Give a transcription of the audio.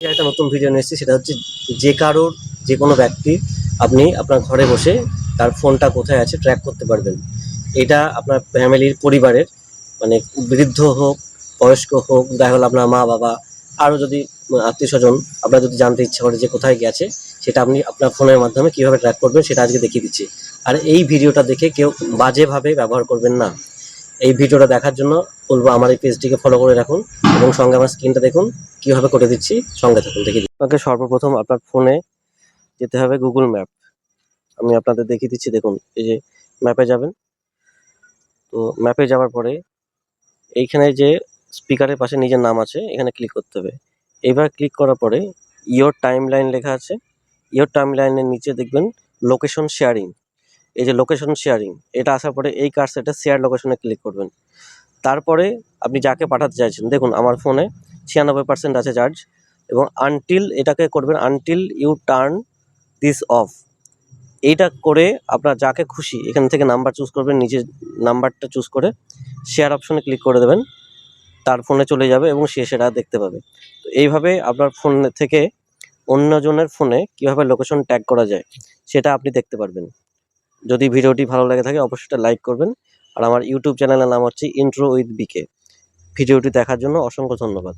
একটা নতুন ভিডিও নিয়ে এসেছি, সেটা হচ্ছে যে কারোর যে কোনো ব্যক্তি আপনি আপনার ঘরে বসে তার ফোনটা কোথায় আছে ট্র্যাক করতে পারবেন। এটা আপনার ফ্যামিলির পরিবারের মানে বৃদ্ধ হোক, বয়স্ক হোক, দেখা হলো আপনার মা বাবা, আরও যদি আত্মীয় স্বজন আপনার যদি জানতে ইচ্ছা করে যে কোথায় গেছে, সেটা আপনি আপনার ফোনের মাধ্যমে কীভাবে ট্র্যাক করবেন সেটা আজকে দেখিয়ে দিচ্ছি। আর এই ভিডিওটা দেখে কেউ বাজেভাবে ব্যবহার করবেন না। এই ভিডিওটা দেখার জন্য বলবো আমার এই পেজটিকে ফলো করে রাখুন এবং সঙ্গে আমার স্ক্রিনটা দেখুন কিভাবে করে দিচ্ছি, সঙ্গে থাকুন দেখিয়ে দিচ্ছি। আপনাকে সর্বপ্রথম আপনার ফোনে যেতে হবে গুগল ম্যাপ। আমি আপনাদের দেখিয়ে দিচ্ছি, দেখুন এই যে ম্যাপে যাবেন। তো ম্যাপে যাওয়ার পরে এইখানে যে স্পিকারের পাশে নিজের নাম আছে, এখানে ক্লিক করতে হবে। এবার ক্লিক করার পরে ইয়োর টাইম লাইন লেখা আছে, ইয়োর টাইম লাইনের নিচে দেখবেন লোকেশন শেয়ারিং। এই যে লোকেশন শেয়ারিং, এটা আসার পরে এই কার্সারটা শেয়ার লোকেশনে ক্লিক করবেন। তারপরে আপনি যাকে পাঠাতে চাইছেন, দেখুন আমার ফোনে 96% আছে চার্জ, এবং আনটিল এটাকে করবেন until you turn this off. এইটা করে আপনার যাকে খুশি এখান থেকে নাম্বার চুজ করবেন, নিজের নাম্বারটা চুজ করে শেয়ার অপশনে ক্লিক করে দেবেন, তার ফোনে চলে যাবে এবং সে সেটা দেখতে পাবে। তো এইভাবে আপনার ফোন থেকে অন্যজনের ফোনে কীভাবে লোকেশন ট্যাগ করা যায় সেটা আপনি দেখতে পারবেন। যদি ভিডিওটি ভালো লেগে থাকে অবশ্যই লাইক করবেন। আর আমার ইউটিউব চ্যানেলের নাম হচ্ছে ইন্ট্রো উইথ বিকে। ভিডিওটি দেখার জন্য অসংখ্য ধন্যবাদ।